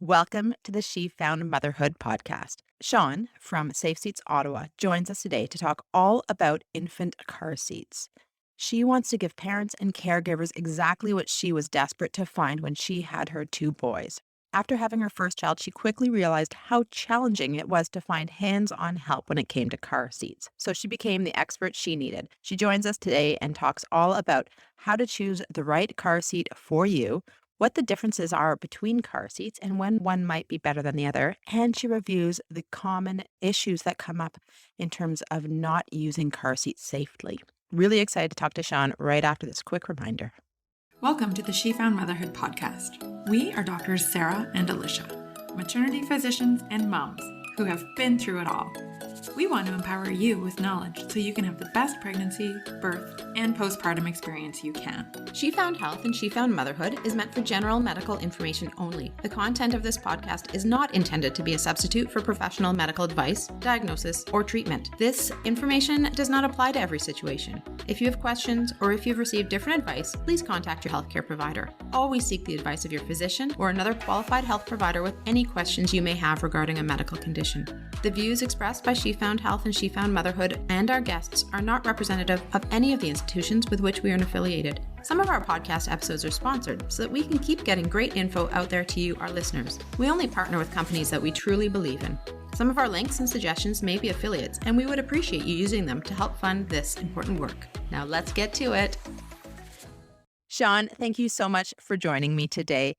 Welcome to the She Found Motherhood podcast. Sean from Safe Seats Ottawa joins us today to talk all about infant car seats. She wants to give parents and caregivers exactly what she was desperate to find when she had her two boys. After having her first child, she quickly realized how challenging it was to find hands on help when it came to car seats. So she became the expert she needed. She joins us today and talks all about how to choose the right car seat for you, what the differences are between car seats and when one might be better than the other. And she reviews the common issues that come up in terms of not using car seats safely. Really excited to talk to Sean right after this quick reminder. Welcome to the She Found Motherhood podcast. We are doctors Sarah and Alicia, maternity physicians and moms who have been through it all. We want to empower you with knowledge so you can have the best pregnancy, birth, and postpartum experience you can. She Found Health and She Found Motherhood is meant for general medical information only. The content of this podcast is not intended to be a substitute for professional medical advice, diagnosis, or treatment. This information does not apply to every situation. If you have questions or if you've received different advice, please contact your healthcare provider. Always seek the advice of your physician or another qualified health provider with any questions you may have regarding a medical condition. The views expressed by She Found Health and She Found Motherhood and our guests are not representative of any of the institutions with which we are affiliated. Some of our podcast episodes are sponsored so that we can keep getting great info out there to you, our listeners. We only partner with companies that we truly believe in. Some of our links and suggestions may be affiliates, and we would appreciate you using them to help fund this important work. Now let's get to it. Sean, thank you so much for joining me today.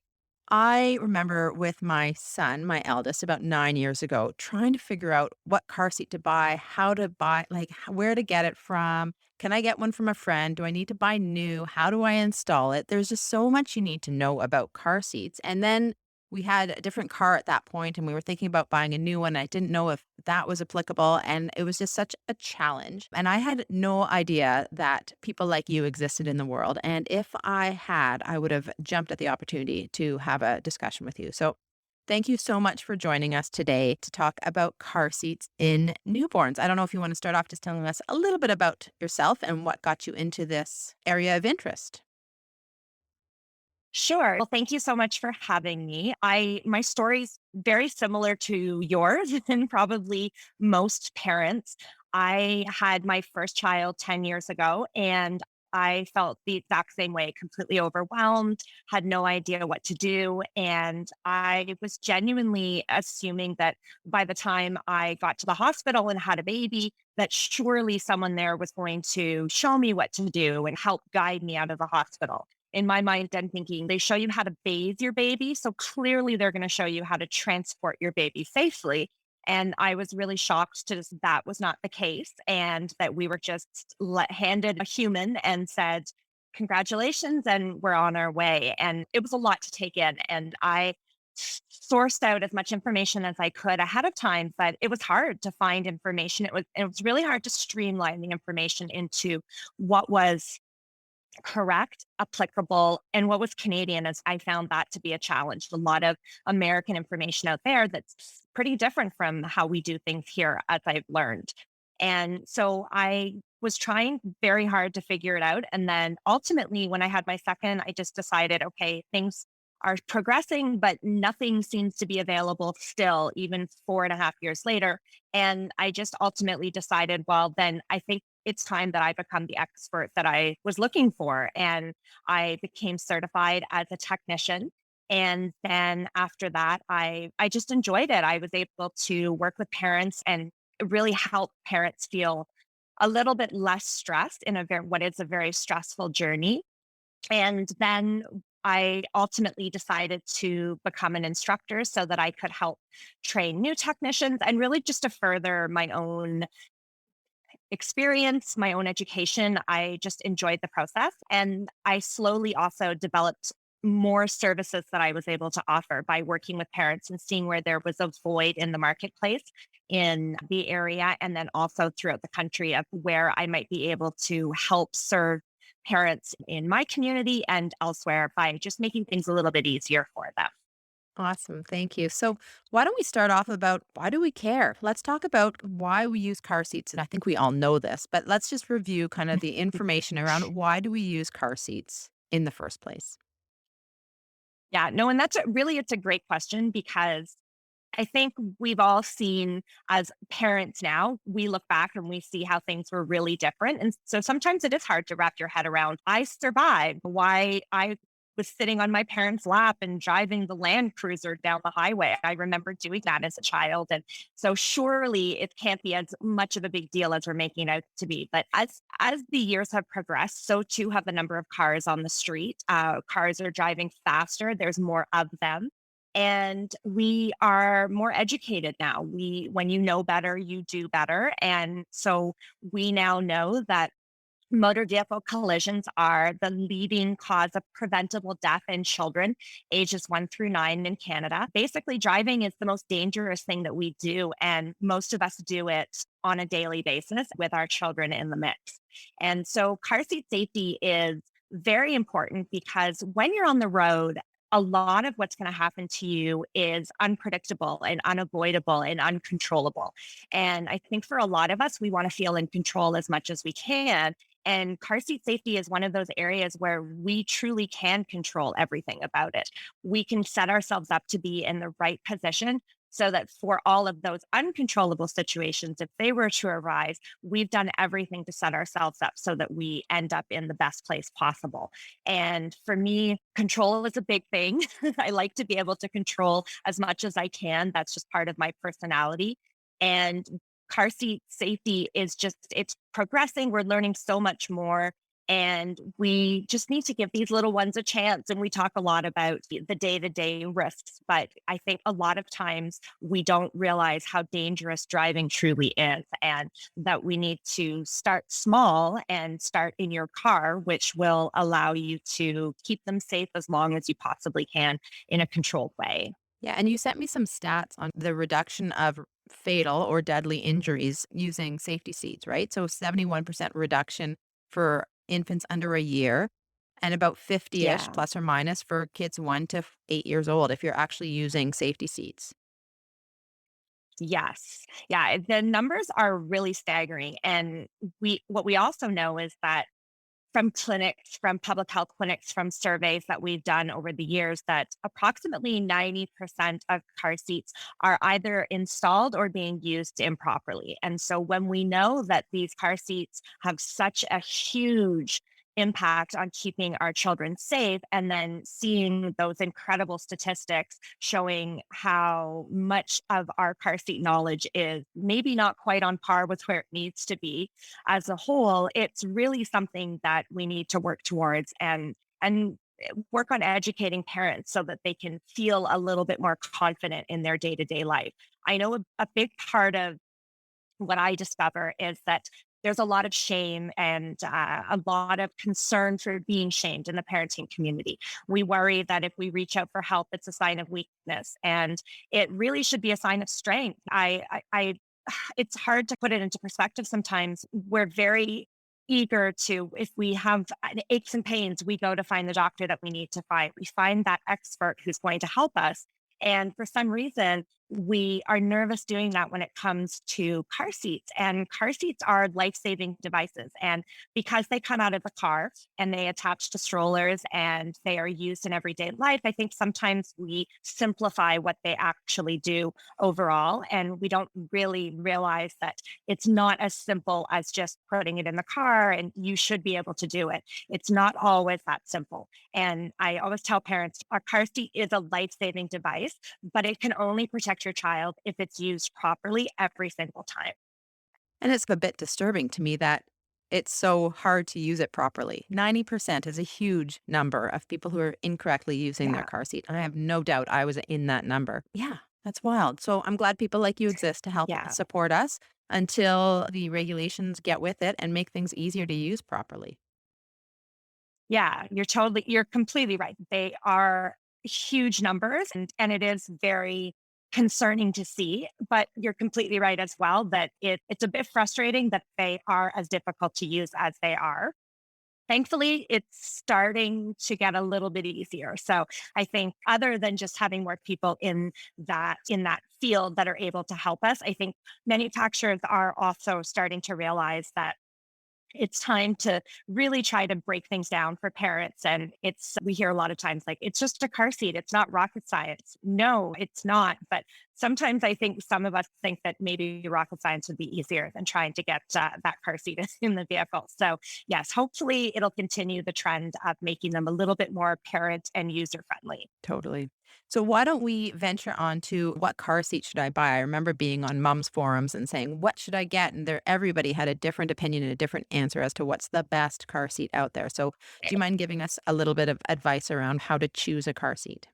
I remember with my son, my eldest, about 9 years ago, trying to figure out what car seat to buy, how to buy, where to get it from. Can I get one from a friend? Do I need to buy new? How do I install it? There's just so much you need to know about car seats. And then we had a different car at that point, and we were thinking about buying a new one. I didn't know if that was applicable, and it was just such a challenge. And I had no idea that people like you existed in the world. And if I had, I would have jumped at the opportunity to have a discussion with you. So thank you so much for joining us today to talk about car seats in newborns. I don't know if you want to start off just telling us a little bit about yourself and what got you into this area of interest. Sure. Well, thank you so much for having me. My story's very similar to yours and probably most parents. I had my first child 10 years ago and I felt the exact same way, completely overwhelmed, had no idea what to do. And I was genuinely assuming that by the time I got to the hospital and had a baby, that surely someone there was going to show me what to do and help guide me out of the hospital. In my mind, I'm thinking they show you how to bathe your baby. So clearly they're going to show you how to transport your baby safely. And I was really shocked to that was not the case and that we were just handed a human and said, congratulations, and we're on our way. And it was a lot to take in. And I sourced out as much information as I could ahead of time, but it was hard to find information. It was really hard to streamline the information into what was correct, applicable, and what was Canadian, as I found that to be a challenge. A lot of American information out there that's pretty different from how we do things here, as I've learned. And so I was trying very hard to figure it out. And then ultimately, when I had my second, I just decided, okay, things are progressing, but nothing seems to be available still, even 4.5 years later. And I just ultimately decided, well, then I think it's time that I become the expert that I was looking for. And I became certified as a technician. And then after that, I just enjoyed it. I was able to work with parents and really help parents feel a little bit less stressed in what is a very stressful journey. And then I ultimately decided to become an instructor so that I could help train new technicians and really just to further my own experience, my own education. I just enjoyed the process. And I slowly also developed more services that I was able to offer by working with parents and seeing where there was a void in the marketplace in the area. And then also throughout the country of where I might be able to help serve parents in my community and elsewhere by just making things a little bit easier for them. Awesome. Thank you. So, why don't we start off about why do we care? Let's talk about why we use car seats. And I think we all know this, but let's just review kind of the information around why do we use car seats in the first place? Yeah, no, and it's a great question because I think we've all seen as parents now, we look back and we see how things were really different. And so sometimes it is hard to wrap your head around. I survived why I was sitting on my parents' lap and driving the Land Cruiser down the highway. I remember doing that as a child. And so surely it can't be as much of a big deal as we're making it out to be. But as the years have progressed, so too have the number of cars on the street. Cars are driving faster. There's more of them, and we are more educated now. When you know better, you do better. And so we now know that motor vehicle collisions are the leading cause of preventable death in children ages 1 through 9 in Canada. Basically, driving is the most dangerous thing that we do, and most of us do it on a daily basis with our children in the mix. And so, car seat safety is very important because when you're on the road, a lot of what's going to happen to you is unpredictable and unavoidable and uncontrollable. And I think for a lot of us, we want to feel in control as much as we can. And car seat safety is one of those areas where we truly can control everything about it. We can set ourselves up to be in the right position so that for all of those uncontrollable situations, if they were to arise, we've done everything to set ourselves up so that we end up in the best place possible. And for me, control is a big thing. I like to be able to control as much as I can. That's just part of my personality. And car seat safety is just, it's progressing. We're learning so much more. And we just need to give these little ones a chance. And we talk a lot about the day to day risks, but I think a lot of times we don't realize how dangerous driving truly is, and that we need to start small and start in your car, which will allow you to keep them safe as long as you possibly can in a controlled way. Yeah, and you sent me some stats on the reduction of fatal or deadly injuries using safety seats, right? So 71% reduction for infants under a year and about 50-ish Yeah. plus or minus for kids 1 to 8 years old if you're actually using safety seats. Yes. Yeah. The numbers are really staggering. And what we also know is that from clinics, from public health clinics, from surveys that we've done over the years, that approximately 90% of car seats are either installed or being used improperly. And so when we know that these car seats have such a huge impact on keeping our children safe, and then seeing those incredible statistics showing how much of our car seat knowledge is maybe not quite on par with where it needs to be as a whole, it's really something that we need to work towards, and work on educating parents so that they can feel a little bit more confident in their day-to-day life. I know a big part of what I discover is that there's a lot of shame and a lot of concern for being shamed in the parenting community. We worry that if we reach out for help, it's a sign of weakness, and it really should be a sign of strength. It's hard to put it into perspective sometimes. We're very eager to, if we have aches and pains, we go to find the doctor that we need to find. We find that expert who's going to help us. And for some reason, we are nervous doing that when it comes to car seats. And car seats are life saving devices. And because they come out of the car and they attach to strollers and they are used in everyday life, I think sometimes we simplify what they actually do overall. And we don't really realize that it's not as simple as just putting it in the car and you should be able to do it. It's not always that simple. And I always tell parents a car seat is a life saving device, but it can only protect your child if it's used properly every single time. And it's a bit disturbing to me that it's so hard to use it properly. 90% is a huge number of people who are incorrectly using their Yeah. car seat. And I have no doubt I was in that number. Yeah, that's wild. So I'm glad people like you exist to help Yeah. support us until the regulations get with it and make things easier to use properly. Yeah. You're completely right. They are huge numbers, and it is very concerning to see, but you're completely right as well that it's a bit frustrating that they are as difficult to use as they are. Thankfully, it's starting to get a little bit easier. So I think other than just having more people in that field that are able to help us, I think manufacturers are also starting to realize that It's time to really try to break things down for parents. And we hear a lot of times like, it's just a car seat. It's not rocket science. No, it's not. But sometimes I think some of us think that maybe rocket science would be easier than trying to get that car seat in the vehicle. So, yes, hopefully it'll continue the trend of making them a little bit more parent and user friendly. Totally. So why don't we venture on to what car seat should I buy? I remember being on mom's forums and saying, what should I get? And there everybody had a different opinion and a different answer as to what's the best car seat out there. So do you mind giving us a little bit of advice around how to choose a car seat?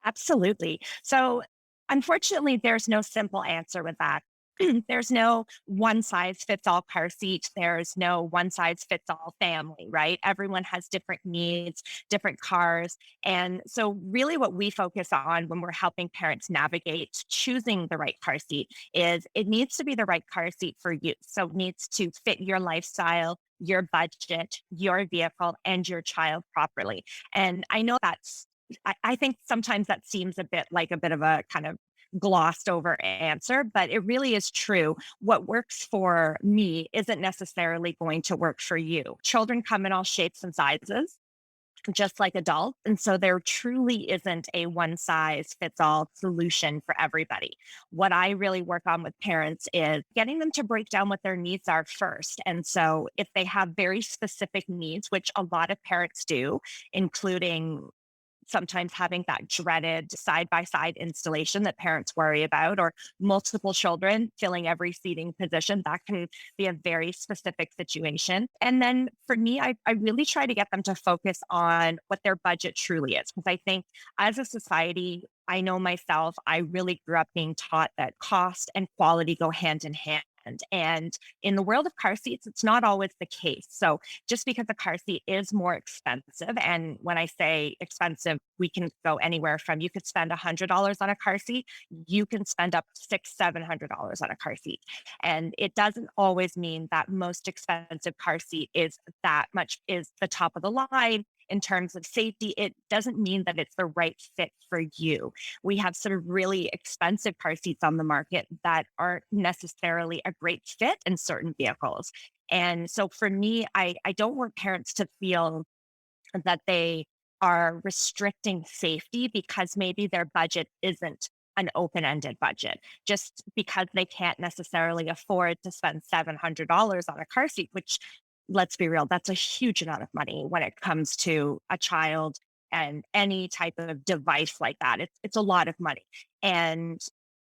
Absolutely. So, unfortunately, there's no simple answer with that. There's no one size fits all car seat. There's no one size fits all family, right? Everyone has different needs, different cars. And so, really, what we focus on when we're helping parents navigate choosing the right car seat is it needs to be the right car seat for you. So, it needs to fit your lifestyle, your budget, your vehicle, and your child properly. And I know I think sometimes that seems a bit like a bit of a kind of glossed over answer, but it really is true. What works for me isn't necessarily going to work for you. Children come in all shapes and sizes, just like adults. And so there truly isn't a one size fits all solution for everybody. What I really work on with parents is getting them to break down what their needs are first. And so if they have very specific needs, which a lot of parents do, including sometimes having that dreaded side by side installation that parents worry about, or multiple children filling every seating position. That can be a very specific situation. And then for me, I really try to get them to focus on what their budget truly is. Because I think as a society, I know myself, I really grew up being taught that cost and quality go hand in hand. And in the world of car seats, it's not always the case. So just because a car seat is more expensive. And when I say expensive, we can go anywhere from you could spend $100 on a car seat, you can spend up six, $700 on a car seat. And it doesn't always mean that most expensive car seat is that much is the top of the line in terms of safety. It doesn't mean that it's the right fit for you. We have some really expensive car seats on the market that aren't necessarily a great fit in certain vehicles. And so for me, I don't want parents to feel that they are restricting safety because maybe their budget isn't an open ended budget, just because they can't necessarily afford to spend $700 on a car seat, which, let's be real, that's a huge amount of money when it comes to a child and any type of device like that. It's a lot of money. And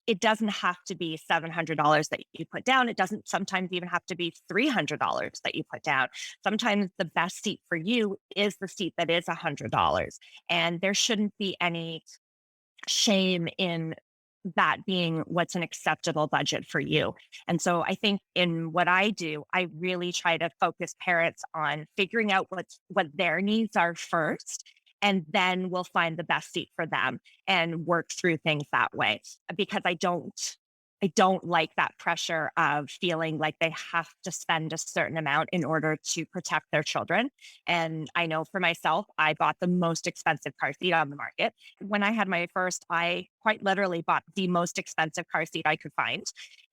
it doesn't have to be $700 that you put down. It doesn't sometimes even have to be $300 that you put down. Sometimes the best seat for you is the seat that is $100. And there shouldn't be any shame in that being what's an acceptable budget for you. And so I think in what I do, I really try to focus parents on figuring out what their needs are first. And then we'll find the best seat for them and work through things that way. Because I don't like that pressure of feeling like they have to spend a certain amount in order to protect their children. And I know for myself, I bought the most expensive car seat on the market. When I had my first, I quite literally bought the most expensive car seat I could find.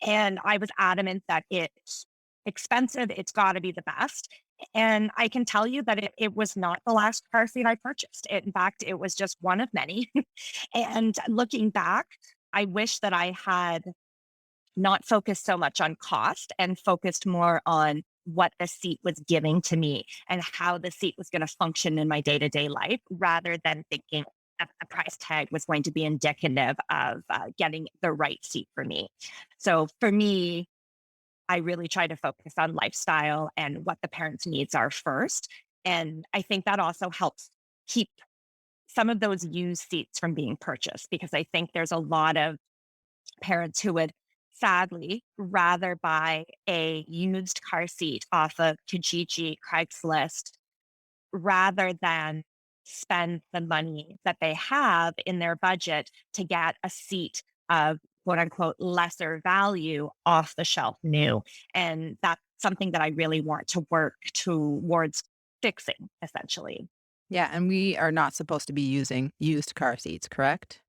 And I was adamant that it's expensive, it's got to be the best. And I can tell you that it was not the last car seat I purchased. In fact, it was just one of many. And looking back, I wish that I had not focused so much on cost and focused more on what the seat was giving to me and how the seat was going to function in my day to day life rather than thinking that the price tag was going to be indicative of getting the right seat for me. So for me, I really try to focus on lifestyle and what the parents' needs are first. And I think that also helps keep some of those used seats from being purchased because I think there's a lot of parents who would sadly rather buy a used car seat off of Kijiji, Craigslist, rather than spend the money that they have in their budget to get a seat of quote unquote lesser value off the shelf new. And that's something that I really want to work towards fixing essentially. Yeah, and we are not supposed to be using used car seats, correct?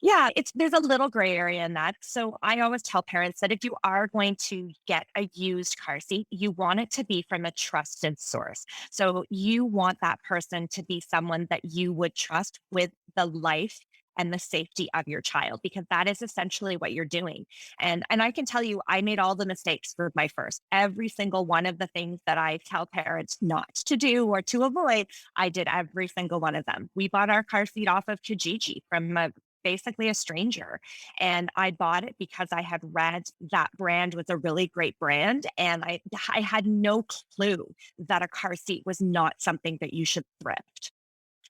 Yeah, there's a little gray area in that. So I always tell parents that if you are going to get a used car seat, you want it to be from a trusted source. So you want that person to be someone that you would trust with the life and the safety of your child, because that is essentially what you're doing. And I can tell you, I made all the mistakes for my first. Every single one of the things that I tell parents not to do or to avoid, I did every single one of them. We bought our car seat off of Kijiji from basically a stranger. And I bought it because I had read that brand was a really great brand. And I had no clue that a car seat was not something that you should thrift.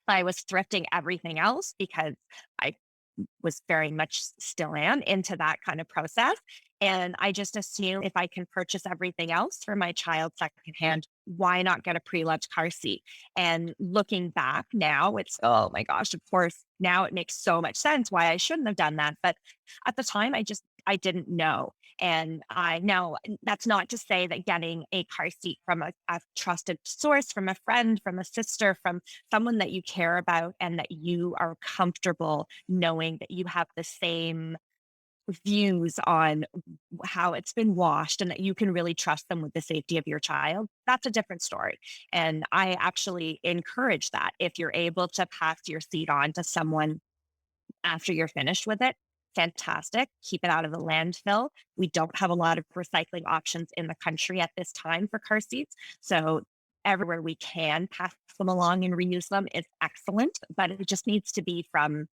I was thrifting everything else because I was very much still am into that kind of process. And I just assume if I can purchase everything else for my child secondhand, why not get a pre-loved car seat? And looking back now, it's, oh my gosh, of course, now it makes so much sense why I shouldn't have done that. But at the time, I didn't know. And I now, that's not to say that getting a car seat from a trusted source, from a friend, from a sister, from someone that you care about and that you are comfortable knowing that you have the same views on how it's been washed and that you can really trust them with the safety of your child, that's a different story. And I actually encourage that if you're able to pass your seat on to someone after you're finished with it, fantastic. Keep it out of the landfill. We don't have a lot of recycling options in the country at this time for car seats. So everywhere we can pass them along and reuse them is excellent, but it just needs to be from,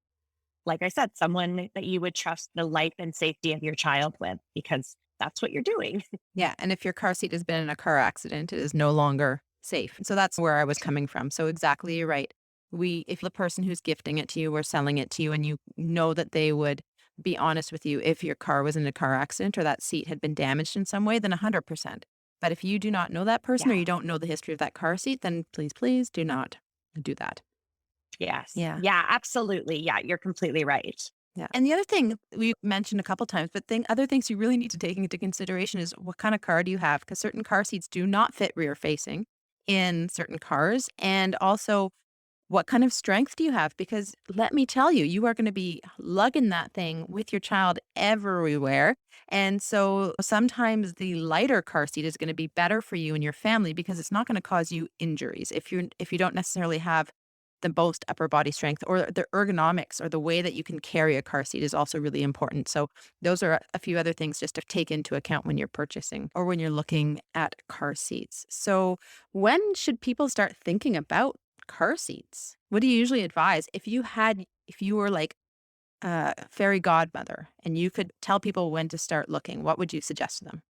like I said, someone that you would trust the life and safety of your child with, because that's what you're doing. Yeah. And if your car seat has been in a car accident, it is no longer safe. So that's where I was coming from. So exactly, you're right. If the person who's gifting it to you or selling it to you, and you know that they would be honest with you if your car was in a car accident or that seat had been damaged in some way, then 100%. But if you do not know that person or Yeah. you don't know the history of that car seat, then please, please do not do that. Yes. Yeah. Yeah, absolutely. Yeah, you're completely right. Yeah. And the other thing we mentioned a couple times, but other things you really need to take into consideration is what kind of car do you have? Because certain car seats do not fit rear facing in certain cars. And also, what kind of strength do you have? Because let me tell you, you are going to be lugging that thing with your child everywhere. And so sometimes the lighter car seat is going to be better for you and your family because it's not going to cause you injuries if you don't necessarily have the most upper body strength, or the ergonomics or the way that you can carry a car seat is also really important. So those are a few other things just to take into account when you're purchasing or when you're looking at car seats. So when should people start thinking about car seats? What do you usually advise if you were like a fairy godmother and you could tell people when to start looking? What would you suggest to them?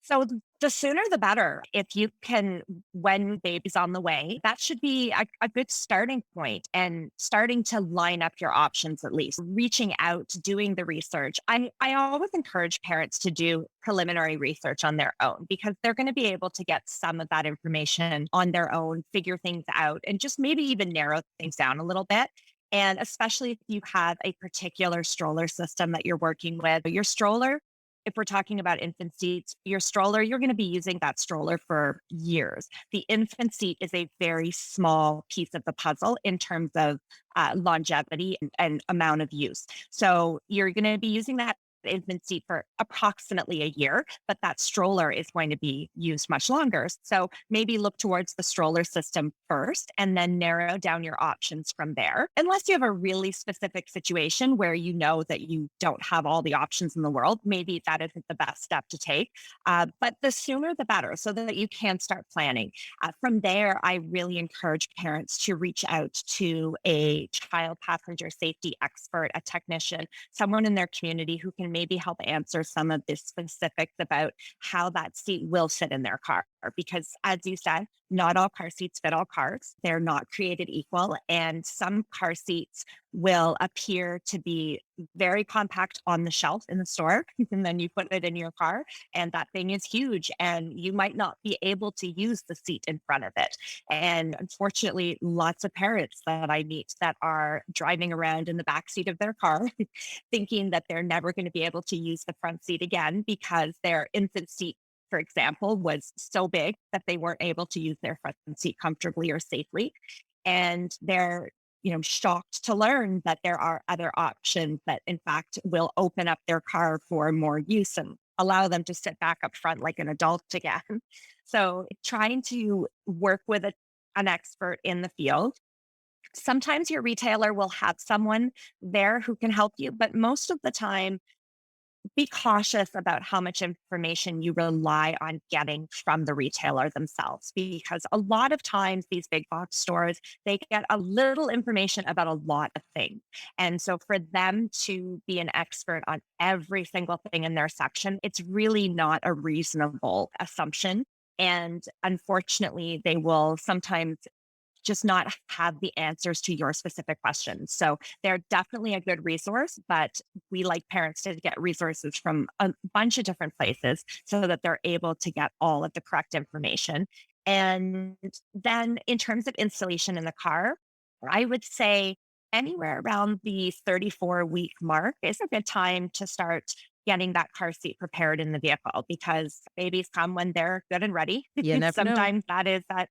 So the sooner the better. If you can, when baby's on the way, that should be a good starting point and starting to line up your options, at least reaching out, doing the research. I always encourage parents to do preliminary research on their own because they're going to be able to get some of that information on their own, figure things out, and just maybe even narrow things down a little bit. And especially if you have a particular stroller system that you're working with, your stroller, if we're talking about infant seats, your stroller, you're going to be using that stroller for years. The infant seat is a very small piece of the puzzle in terms of longevity and amount of use. So you're going to be using that infant seat for approximately a year, but that stroller is going to be used much longer. So maybe look towards the stroller system first and then narrow down your options from there. Unless you have a really specific situation where you know that you don't have all the options in the world, maybe that isn't the best step to take. But the sooner the better so that you can start planning. From there, I really encourage parents to reach out to a child passenger safety expert, a technician, someone in their community who can maybe help answer some of the specifics about how that seat will sit in their car. Because as you said, not all car seats fit all cars. They're not created equal. And some car seats will appear to be very compact on the shelf in the store. And then you put it in your car, and that thing is huge. And you might not be able to use the seat in front of it. And unfortunately, lots of parents that I meet that are driving around in the back seat of their car thinking that they're never going to be able to use the front seat again because their infant seat, for example, was so big that they weren't able to use their front seat comfortably or safely. And they're shocked to learn that there are other options that in fact will open up their car for more use and allow them to sit back up front like an adult again. So trying to work with an expert in the field. Sometimes your retailer will have someone there who can help you, but most of the time, be cautious about how much information you rely on getting from the retailer themselves, because a lot of times these big box stores, they get a little information about a lot of things. And so for them to be an expert on every single thing in their section, it's really not a reasonable assumption. And unfortunately, they will sometimes just not have the answers to your specific questions. So they're definitely a good resource, but we like parents to get resources from a bunch of different places so that they're able to get all of the correct information. And then in terms of installation in the car, I would say anywhere around the 34-week mark is a good time to start getting that car seat prepared in the vehicle, because babies come when they're good and ready. You never know. Sometimes that is that.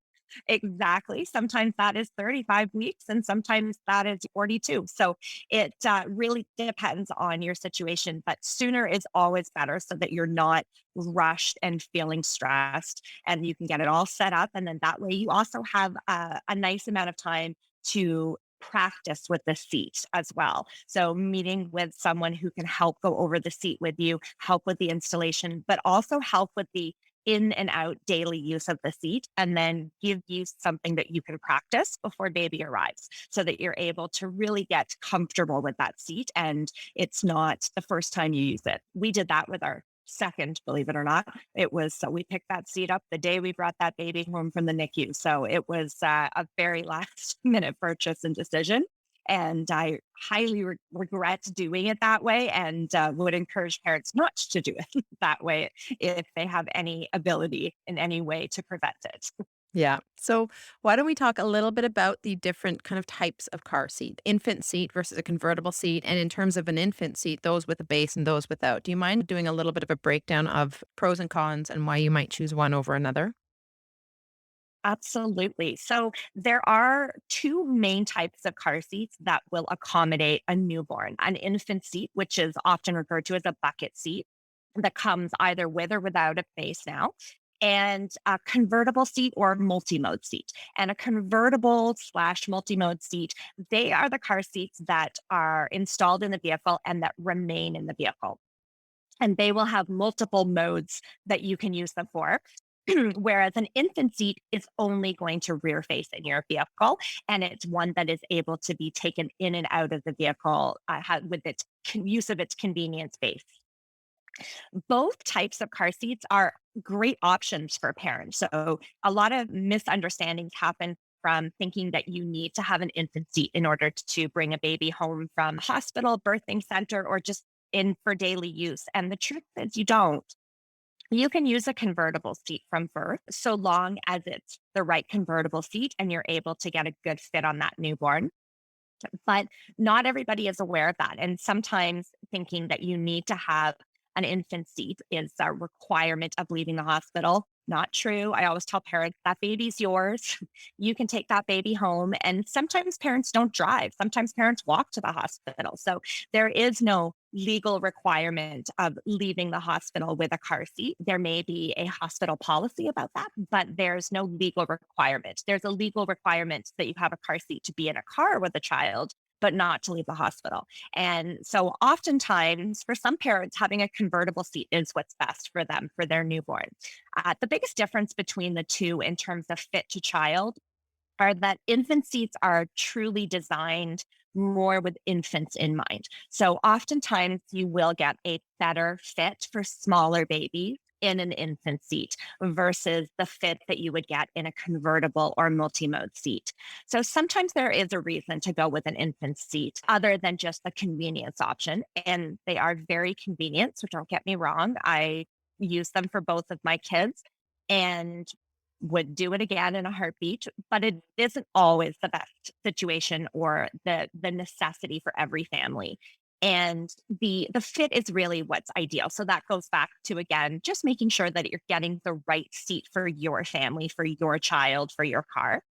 Exactly. Sometimes that is 35 weeks and sometimes that is 42. So it really depends on your situation, but sooner is always better so that you're not rushed and feeling stressed, and you can get it all set up. And then that way you also have a nice amount of time to practice with the seat as well. So meeting with someone who can help go over the seat with you, help with the installation, but also help with the in and out daily use of the seat, and then give you something that you can practice before baby arrives so that you're able to really get comfortable with that seat and it's not the first time you use it. We did that with our second, believe it or not. It was so we picked that seat up the day we brought that baby home from the NICU. So it was a very last minute purchase and decision. And I highly regret doing it that way, and would encourage parents not to do it that way if they have any ability in any way to prevent it. Yeah. So why don't we talk a little bit about the different kind of types of car seat, infant seat versus a convertible seat. And in terms of an infant seat, those with a base and those without. Do you mind doing a little bit of a breakdown of pros and cons and why you might choose one over another? Absolutely. So there are two main types of car seats that will accommodate a newborn: an infant seat, which is often referred to as a bucket seat, that comes either with or without a base now, and a convertible seat or multi-mode seat. And a convertible slash multi-mode seat, they are the car seats that are installed in the vehicle and that remain in the vehicle. And they will have multiple modes that you can use them for. Whereas an infant seat is only going to rear face in your vehicle, and it's one that is able to be taken in and out of the vehicle with its use of its convenience base. Both types of car seats are great options for parents. So a lot of misunderstandings happen from thinking that you need to have an infant seat in order to bring a baby home from hospital, birthing center, or just in for daily use. And the truth is you don't. You can use a convertible seat from birth so long as it's the right convertible seat and you're able to get a good fit on that newborn. But not everybody is aware of that. And sometimes thinking that you need to have an infant seat is a requirement of leaving the hospital. Not true. I always tell parents that baby's yours. You can take that baby home. And sometimes parents don't drive. Sometimes parents walk to the hospital. So there is no legal requirement of leaving the hospital with a car seat. There may be a hospital policy about that, but there's no legal requirement. There's a legal requirement that you have a car seat to be in a car with a child, but not to leave the hospital. And so oftentimes for some parents, having a convertible seat is what's best for them, for their newborn. The biggest difference between the two in terms of fit to child are that infant seats are truly designed more with infants in mind. So oftentimes you will get a better fit for smaller babies in an infant seat versus the fit that you would get in a convertible or multi-mode seat. So sometimes there is a reason to go with an infant seat other than just the convenience option. And they are very convenient. So don't get me wrong. I use them for both of my kids and would do it again in a heartbeat, but it isn't always the best situation or the necessity for every family. And the fit is really what's ideal. So that goes back to, again, just making sure that you're getting the right seat for your family, for your child, for your car.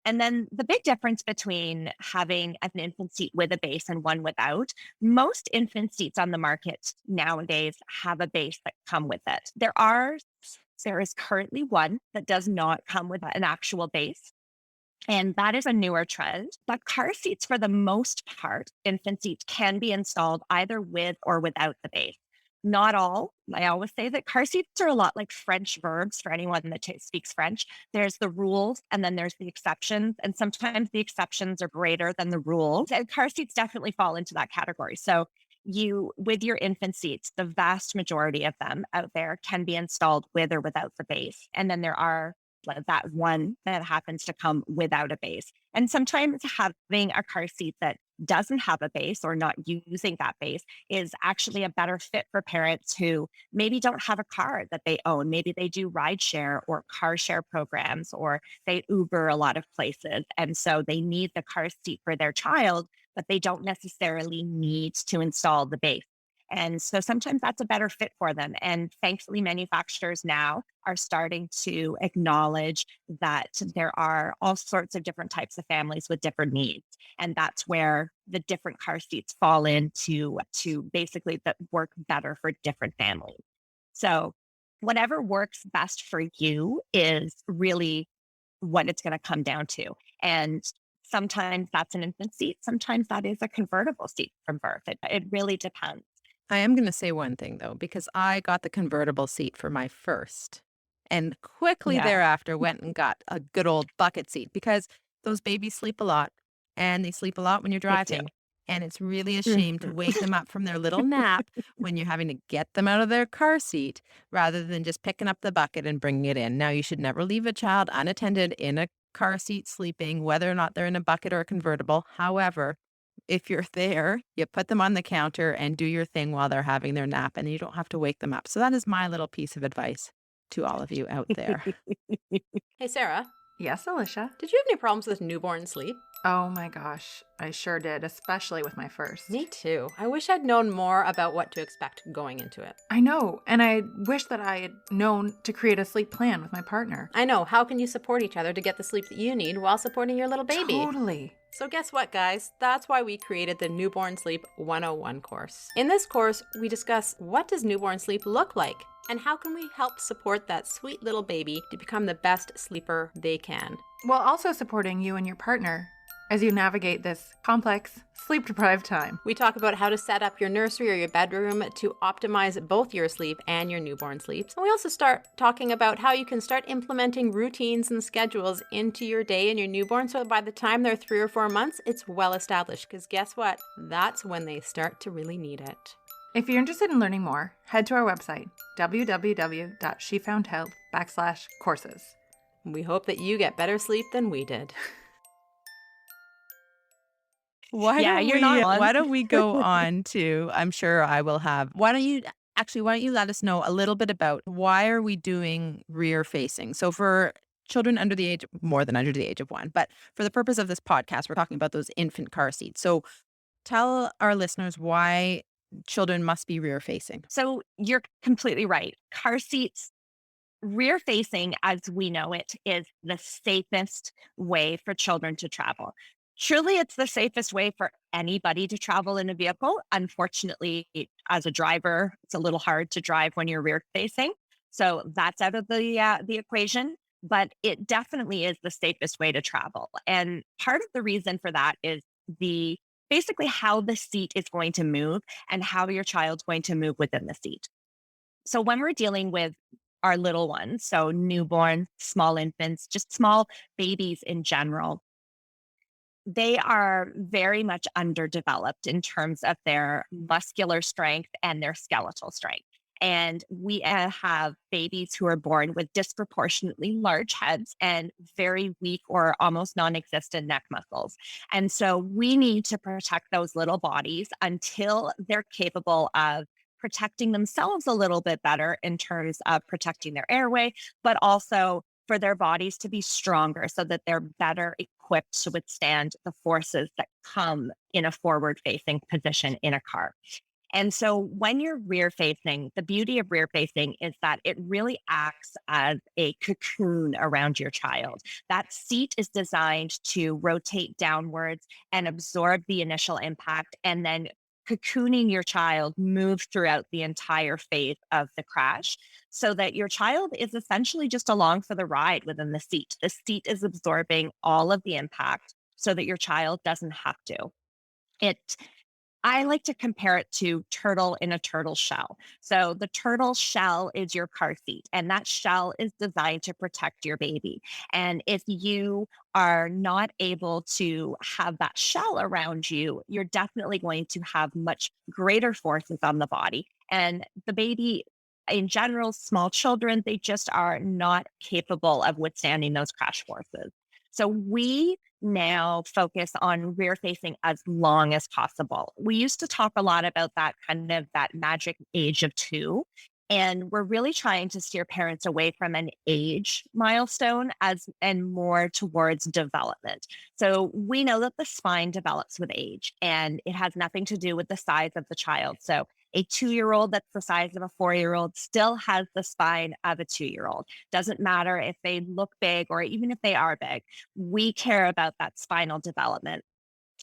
And then the big difference between having an infant seat with a base and one without, most infant seats on the market nowadays have a base that come with it. There is currently one that does not come with an actual base. And that is a newer trend. But car seats, for the most part, infant seats can be installed either with or without the base. Not all. I always say that car seats are a lot like French verbs for anyone that speaks French. There's the rules and then there's the exceptions. And sometimes the exceptions are greater than the rules. And car seats definitely fall into that category. So, with your infant seats, the vast majority of them out there can be installed with or without the base. And then there are like that one that happens to come without a base. And sometimes having a car seat that doesn't have a base or not using that base is actually a better fit for parents who maybe don't have a car that they own. Maybe they do ride share or car share programs, or they Uber a lot of places. And so they need the car seat for their child, but they don't necessarily need to install the base. And so sometimes that's a better fit for them. And thankfully, manufacturers now are starting to acknowledge that there are all sorts of different types of families with different needs. And that's where the different car seats fall into to basically that work better for different families. So whatever works best for you is really what it's going to come down to. And sometimes that's an infant seat. Sometimes that is a convertible seat from birth. It really depends. I am going to say one thing though, because I got the convertible seat for my first and quickly Yeah. thereafter went and got a good old bucket seat because those babies sleep a lot and they sleep a lot when you're Me too. driving. And it's really a shame to wake them up from their little nap when you're having to get them out of their car seat rather than just picking up the bucket and bringing it in. Now, you should never leave a child unattended in a car seat sleeping, whether or not they're in a bucket or a convertible. However, if you're there, you put them on the counter and do your thing while they're having their nap, and you don't have to wake them up. So that is my little piece of advice to all of you out there. Hey, Sarah, Yes, Alicia. did you have any problems with newborn sleep? Oh my gosh, I sure did, especially with my first. Me too. I wish I'd known more about what to expect going into it. I know, and I wish that I had known to create a sleep plan with my partner. I know. How can you support each other to get the sleep that you need while supporting your little baby? Totally. So guess what, guys? That's why we created the Newborn Sleep 101 course. In this course, we discuss what does newborn sleep look like and how can we help support that sweet little baby to become the best sleeper they can. While also supporting you and your partner as you navigate this complex, sleep-deprived time. We talk about how to set up your nursery or your bedroom to optimize both your sleep and your newborn sleeps. And we also start talking about how you can start implementing routines and schedules into your day and your newborn so by the time they're 3 or 4 months, it's well established. Because guess what? That's when they start to really need it. If you're interested in learning more, head to our website, www.shefoundhelp.com/courses. We hope that you get better sleep than we did. Why don't we go on to, I'm sure I will have, why don't you let us know a little bit about why are we doing rear facing? So for children more than under the age of 1, but for the purpose of this podcast, we're talking about those infant car seats. So tell our listeners why children must be rear facing. So you're completely right. Car seats, rear facing as we know it, is the safest way for children to travel. Truly, it's the safest way for anybody to travel in a vehicle. Unfortunately, as a driver, it's a little hard to drive when you're rear facing. So that's out of the equation, but it definitely is the safest way to travel. And part of the reason for that is basically how the seat is going to move and how your child's going to move within the seat. So when we're dealing with our little ones, so newborn, small infants, just small babies in general, they are very much underdeveloped in terms of their muscular strength and their skeletal strength. And we have babies who are born with disproportionately large heads and very weak or almost non existent neck muscles. And so we need to protect those little bodies until they're capable of protecting themselves a little bit better in terms of protecting their airway, but also for their bodies to be stronger so that they're better equipped to withstand the forces that come in a forward facing position in a car. And so when you're rear facing, the beauty of rear facing is that it really acts as a cocoon around your child. That seat is designed to rotate downwards and absorb the initial impact, and then cocooning your child move throughout the entire phase of the crash so that your child is essentially just along for the ride within the seat. The seat is absorbing all of the impact so that your child doesn't have to. It I like to compare it to turtle in a turtle shell. So the turtle shell is your car seat, and that shell is designed to protect your baby. And if you are not able to have that shell around you, you're definitely going to have much greater forces on the body. And the baby, in general, small children, they just are not capable of withstanding those crash forces. So we now focus on rear facing as long as possible. We used to talk a lot about that kind of that magic age of 2. And we're really trying to steer parents away from an age milestone as and more towards development. So we know that the spine develops with age and it has nothing to do with the size of the child. So a 2-year-old that's the size of a 4-year-old still has the spine of a 2-year-old. Doesn't matter if they look big or even if they are big. We care about that spinal development.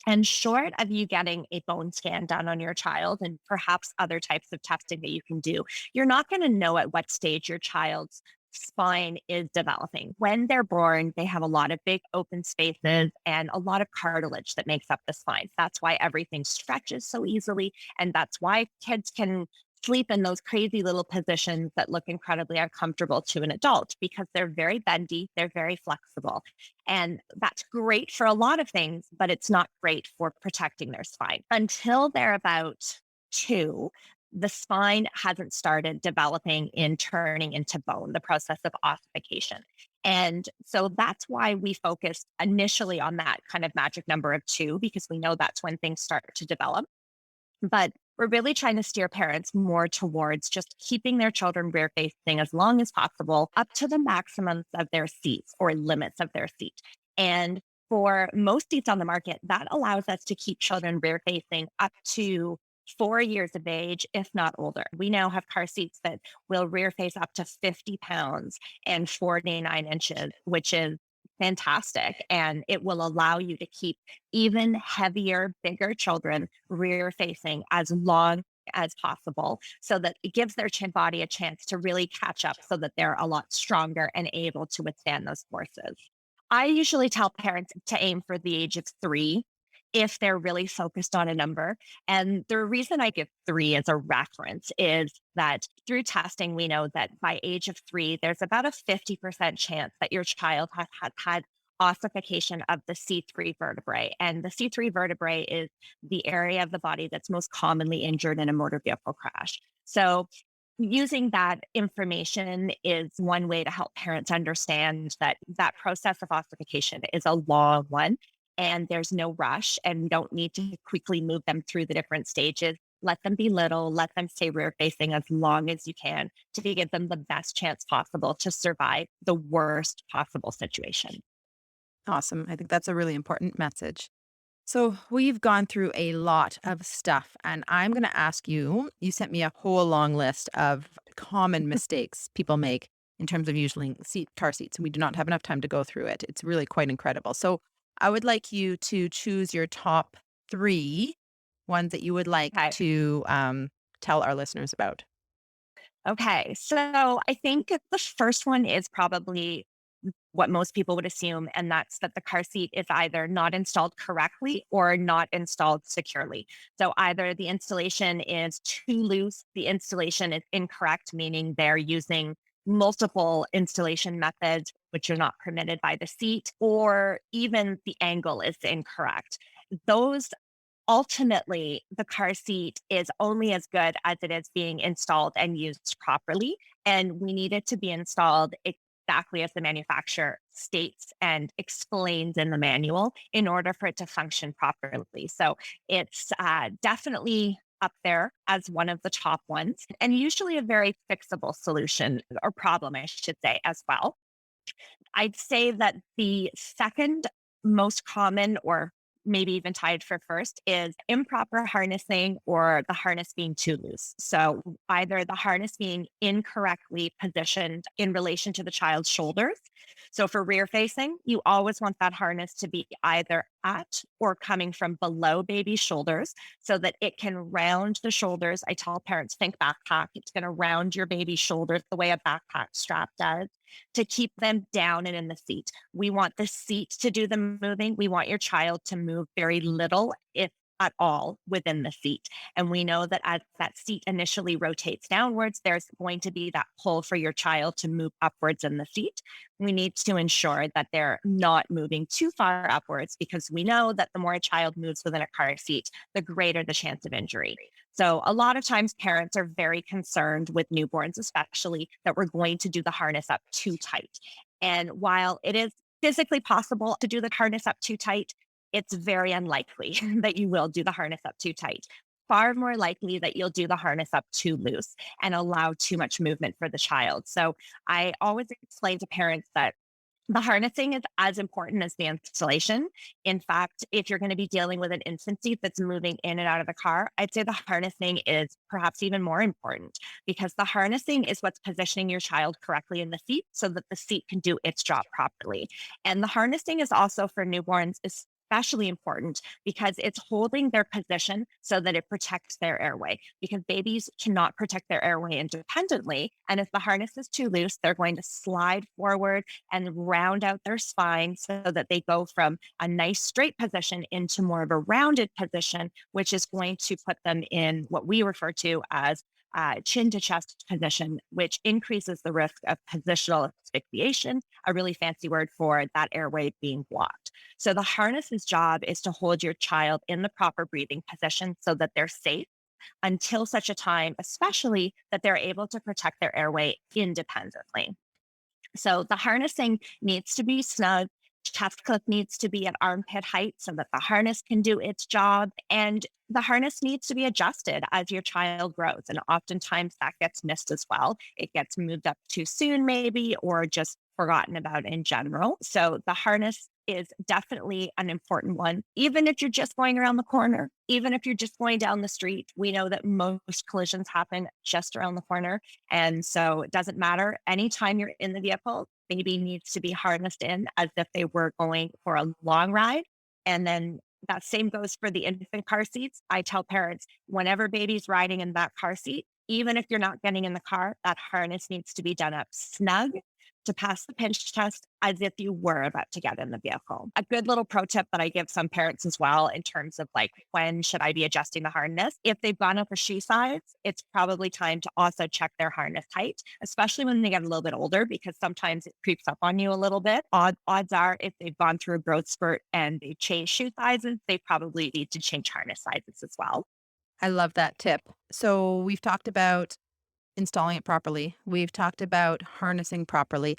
And short of you getting a bone scan done on your child and perhaps other types of testing that you can do, you're not going to know at what stage your child's spine is developing. When they're born, they have a lot of big open spaces and a lot of cartilage that makes up the spine. That's why everything stretches so easily. And that's why kids can sleep in those crazy little positions that look incredibly uncomfortable to an adult because they're very bendy, they're very flexible. And that's great for a lot of things, but it's not great for protecting their spine. Until they're about 2, the spine hasn't started developing in turning into bone, the process of ossification. And so that's why we focused initially on that kind of magic number of 2, because we know that's when things start to develop. But we're really trying to steer parents more towards just keeping their children rear facing as long as possible up to the maximums of their seats or limits of their seat. And for most seats on the market, that allows us to keep children rear facing up to 4 years of age, if not older. We now have car seats that will rear face up to 50 pounds and 49 inches, which is fantastic. And it will allow you to keep even heavier, bigger children rear facing as long as possible so that it gives their chin body a chance to really catch up so that they're a lot stronger and able to withstand those forces. I usually tell parents to aim for the age of 3 if they're really focused on a number. And the reason I give 3 as a reference is that through testing, we know that by age of 3, there's about a 50% chance that your child has had ossification of the C3 vertebrae. And the C3 vertebrae is the area of the body that's most commonly injured in a motor vehicle crash. So using that information is one way to help parents understand that that process of ossification is a long one and there's no rush and we don't need to quickly move them through the different stages. Let them be little, let them stay rear facing as long as you can to give them the best chance possible to survive the worst possible situation. Awesome. I think that's a really important message. So we've gone through a lot of stuff, and I'm going to ask you, you sent me a whole long list of common mistakes people make in terms of using car seats, and we do not have enough time to go through it. It's really quite incredible. So I would like you to choose your top 3 ones that you would like Okay. to tell our listeners about. Okay. So I think the first one is probably what most people would assume, and that's that the car seat is either not installed correctly or not installed securely. So either the installation is too loose, the installation is incorrect, meaning they're using multiple installation methods, which are not permitted by the seat, or even the angle is incorrect. Those ultimately, the car seat is only as good as it is being installed and used properly. And we need it to be installed exactly as the manufacturer states and explains in the manual in order for it to function properly. So it's definitely up there as one of the top ones, and usually a very fixable solution or problem, I should say, as well. I'd say that the second most common or maybe even tied for first, is improper harnessing or the harness being too loose. So either the harness being incorrectly positioned in relation to the child's shoulders. So for rear facing, you always want that harness to be either at or coming from below baby's shoulders so that it can round the shoulders. I tell parents, think backpack. It's going to round your baby's shoulders the way a backpack strap does to keep them down and in the seat. We want the seat to do the moving. We want your child to move very little, if at all, within the seat. And we know that as that seat initially rotates downwards, there's going to be that pull for your child to move upwards in the seat. We need to ensure that they're not moving too far upwards because we know that the more a child moves within a car seat, the greater the chance of injury. So a lot of times parents are very concerned with newborns, especially that we're going to do the harness up too tight. And while it is physically possible to do the harness up too tight, it's very unlikely that you will do the harness up too tight. Far more likely that you'll do the harness up too loose and allow too much movement for the child. So I always explain to parents that the harnessing is as important as the installation. In fact, if you're going to be dealing with an infant seat that's moving in and out of the car, I'd say the harnessing is perhaps even more important because the harnessing is what's positioning your child correctly in the seat so that the seat can do its job properly. And the harnessing is also for newborns, especially important because it's holding their position so that it protects their airway because babies cannot protect their airway independently. And if the harness is too loose, they're going to slide forward and round out their spine so that they go from a nice straight position into more of a rounded position, which is going to put them in what we refer to as chin to chest position, which increases the risk of positional asphyxiation, a really fancy word for that airway being blocked. So the harness's job is to hold your child in the proper breathing position so that they're safe until such a time, especially that they're able to protect their airway independently. So the harnessing needs to be snug. Chest clip needs to be at armpit height so that the harness can do its job. And the harness needs to be adjusted as your child grows. And oftentimes that gets missed as well. It gets moved up too soon, maybe, or just forgotten about in general. So the harness is definitely an important one. Even if you're just going around the corner, even if you're just going down the street, we know that most collisions happen just around the corner. And so it doesn't matter. Anytime you're in the vehicle, baby needs to be harnessed in as if they were going for a long ride. And then that same goes for the infant car seats. I tell parents, whenever baby's riding in that car seat, even if you're not getting in the car, that harness needs to be done up snug to pass the pinch test as if you were about to get in the vehicle. A good little pro tip that I give some parents as well in terms of like, when should I be adjusting the harness? If they've gone up a shoe size, it's probably time to also check their harness height, especially when they get a little bit older, because sometimes it creeps up on you a little bit. Odds are if they've gone through a growth spurt and they've changed shoe sizes, they probably need to change harness sizes as well. I love that tip. So we've talked about installing it properly. We've talked about harnessing properly.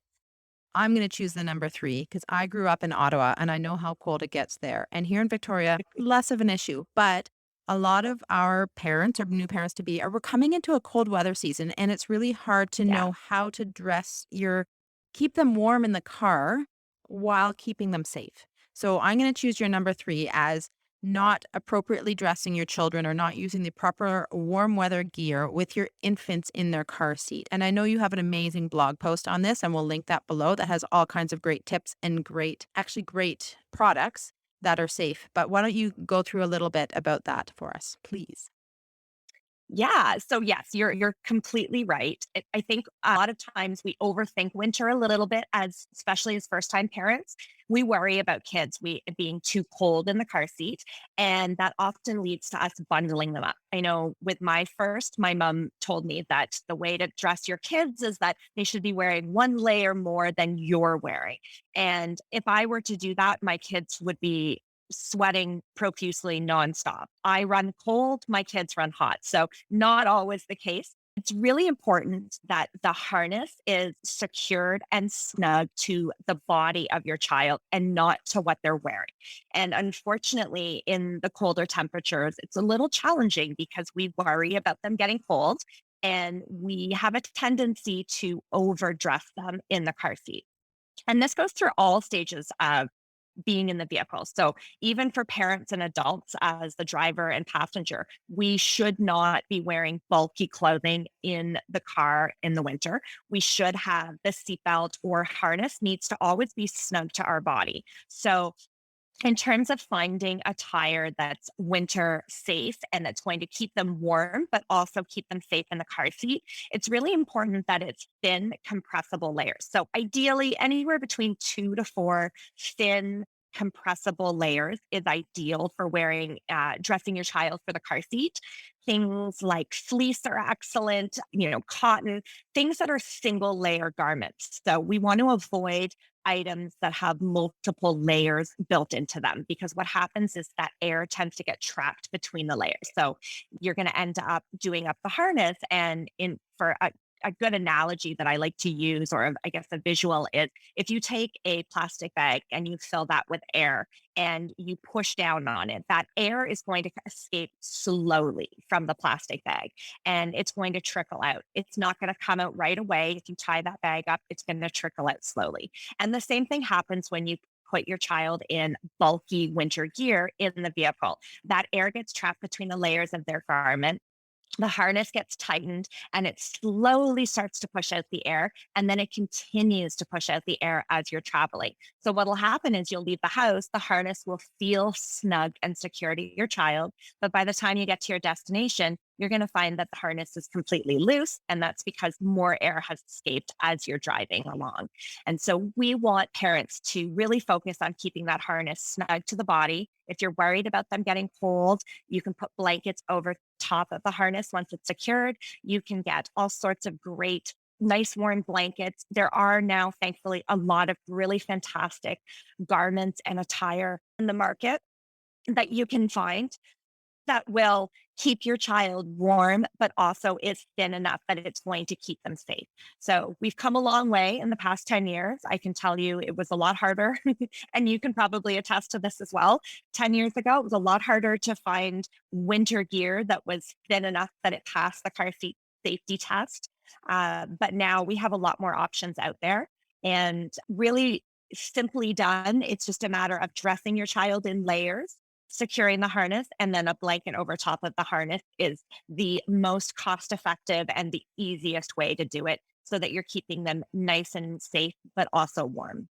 I'm going to choose the number 3 because I grew up in Ottawa and I know how cold it gets there. And here in Victoria, less of an issue. But a lot of our parents or new parents to be we're coming into a cold weather season and it's really hard to know how to keep them warm in the car while keeping them safe. So I'm going to choose your number 3 as not appropriately dressing your children or not using the proper warm weather gear with your infants in their car seat. And I know you have an amazing blog post on this, and we'll link that below that has all kinds of great tips and great products that are safe. But why don't you go through a little bit about that for us, please? Yeah. So yes, you're completely right. I think a lot of times we overthink winter a little bit, as especially as first time parents. We worry about kids being too cold in the car seat, and that often leads to us bundling them up. I know with my first, my mom told me that the way to dress your kids is that they should be wearing one layer more than you're wearing. And if I were to do that, my kids would be sweating profusely nonstop. I run cold, my kids run hot. So, not always the case. It's really important that the harness is secured and snug to the body of your child and not to what they're wearing. And unfortunately, in the colder temperatures, it's a little challenging because we worry about them getting cold and we have a tendency to overdress them in the car seat. And this goes through all stages of being in the vehicle. So even for parents and adults as the driver and passenger, we should not be wearing bulky clothing in the car in the winter. We should have the seatbelt or harness needs to always be snug to our body. So in terms of finding a tire that's winter safe and that's going to keep them warm, but also keep them safe in the car seat, it's really important that it's thin, compressible layers. So, ideally, anywhere between 2 to 4 thin, compressible layers is ideal for wearing, dressing your child for the car seat. Things like fleece are excellent, cotton, things that are single layer garments. So, we want to avoid items that have multiple layers built into them because what happens is that air tends to get trapped between the layers. So you're going to end up doing up the harness and in for a good analogy that I like to use, or I guess a visual, is if you take a plastic bag and you fill that with air and you push down on it, that air is going to escape slowly from the plastic bag and it's going to trickle out. It's not going to come out right away. If you tie that bag up, it's going to trickle out slowly. And the same thing happens when you put your child in bulky winter gear in the vehicle. That air gets trapped between the layers of their garment. The harness gets tightened and it slowly starts to push out the air. And then it continues to push out the air as you're traveling. So, what will happen is you'll leave the house, the harness will feel snug and secure to your child. But by the time you get to your destination, you're going to find that the harness is completely loose. And that's because more air has escaped as you're driving along. And so, we want parents to really focus on keeping that harness snug to the body. If you're worried about them getting cold, you can put blankets over top of the harness once it's secured. You can get all sorts of great, nice warm blankets. There are now, thankfully, a lot of really fantastic garments and attire in the market that you can find that will keep your child warm, but also is thin enough that it's going to keep them safe. So we've come a long way in the past 10 years. I can tell you it was a lot harder, and you can probably attest to this as well. 10 years ago, it was a lot harder to find winter gear that was thin enough that it passed the car seat safety test. But now we have a lot more options out there. And really simply done, it's just a matter of dressing your child in layers, securing the harness, and then a blanket over top of the harness is the most cost effective and the easiest way to do it so that you're keeping them nice and safe, but also warm.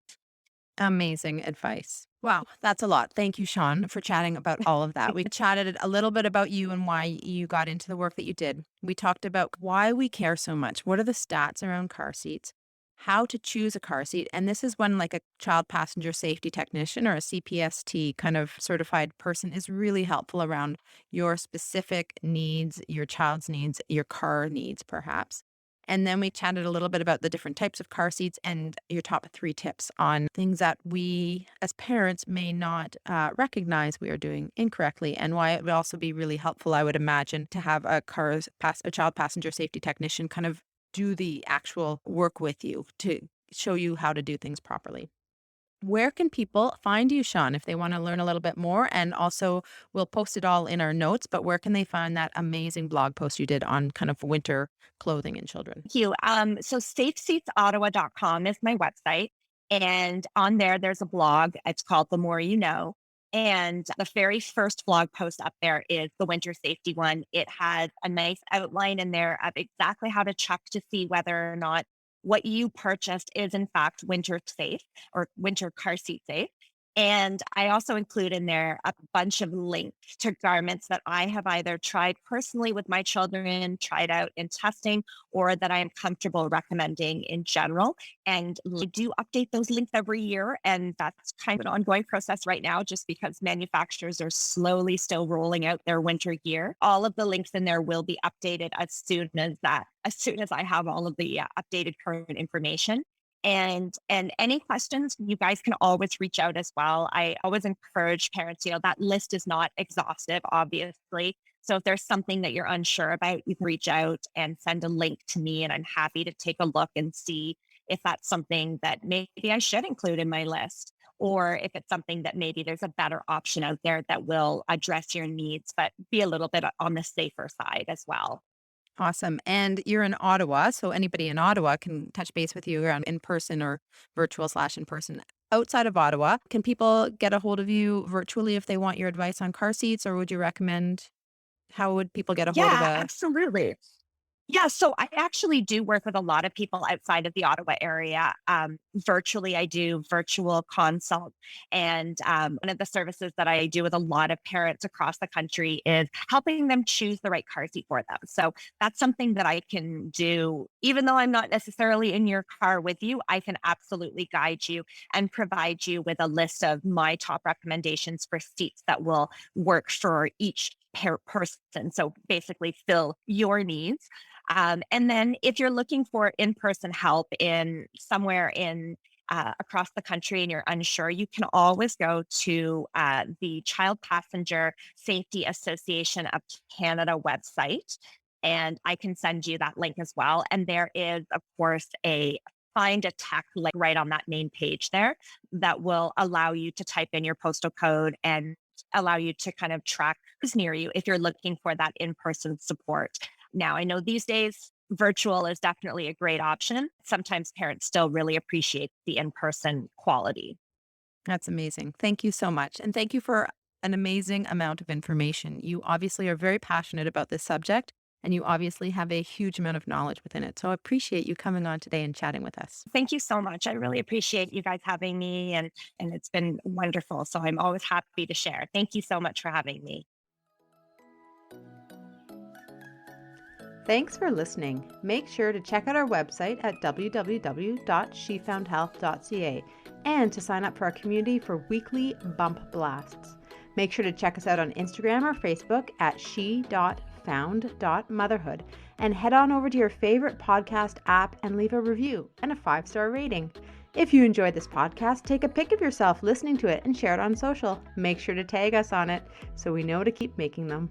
Amazing advice. Wow, that's a lot. Thank you, Sean, for chatting about all of that. We chatted a little bit about you and why you got into the work that you did. We talked about why we care so much. What are the stats around car seats? How to choose a car seat. And this is when like a child passenger safety technician or a CPST kind of certified person is really helpful around your specific needs, your child's needs, your car needs, perhaps. And then we chatted a little bit about the different types of car seats and your top 3 tips on things that we as parents may not recognize we are doing incorrectly, and why it would also be really helpful, I would imagine, to have a child passenger safety technician kind of do the actual work with you to show you how to do things properly. Where can people find you, Sean, if they want to learn a little bit more? And also, we'll post it all in our notes, but where can they find that amazing blog post you did on kind of winter clothing in children? Thank you. So safeseatsottawa.com is my website. And on there, there's a blog. It's called The More You Know. And the very first blog post up there is the winter safety one. It has a nice outline in there of exactly how to check to see whether or not what you purchased is in fact winter safe or winter car seat safe. And I also include in there a bunch of links to garments that I have either tried personally with my children, tried out in testing, or that I am comfortable recommending in general. And I do update those links every year. And that's kind of an ongoing process right now, just because manufacturers are slowly still rolling out their winter gear. All of the links in there will be updated as soon as I have all of the updated current information. And any questions, you guys can always reach out as well. I always encourage parents, that list is not exhaustive, obviously. So if there's something that you're unsure about, you can reach out and send a link to me, and I'm happy to take a look and see if that's something that maybe I should include in my list, or if it's something that maybe there's a better option out there that will address your needs, but be a little bit on the safer side as well. Awesome. And you're in Ottawa, so anybody in Ottawa can touch base with you around in person or virtual/in person outside of Ottawa, can people get a hold of you virtually if they want your advice on car seats, or would you recommend, how would people get a hold of Yeah, a absolutely. Yeah, so I actually do work with a lot of people outside of the Ottawa area. Virtually, I do virtual consult. And one of the services that I do with a lot of parents across the country is helping them choose the right car seat for them. So that's something that I can do. Even though I'm not necessarily in your car with you, I can absolutely guide you and provide you with a list of my top recommendations for seats that will work for each person. So basically, fill your needs. And then if you're looking for in-person help in somewhere in across the country and you're unsure, you can always go to the Child Passenger Safety Association of Canada website. And I can send you that link as well. And there is, of course, a find a tech link right on that main page there that will allow you to type in your postal code and allow you to kind of track who's near you if you're looking for that in-person support. Now, I know these days virtual is definitely a great option. Sometimes parents still really appreciate the in person quality. That's amazing. Thank you so much. And thank you for an amazing amount of information. You obviously are very passionate about this subject, and you obviously have a huge amount of knowledge within it. So I appreciate you coming on today and chatting with us. Thank you so much. I really appreciate you guys having me, and it's been wonderful. So I'm always happy to share. Thank you so much for having me. Thanks for listening. Make sure to check out our website at www.shefoundhealth.ca and to sign up for our community for weekly bump blasts. Make sure to check us out on Instagram or Facebook at she.found.motherhood and head on over to your favorite podcast app and leave a review and a 5-star rating. If you enjoyed this podcast, take a pic of yourself listening to it and share it on social. Make sure to tag us on it so we know to keep making them.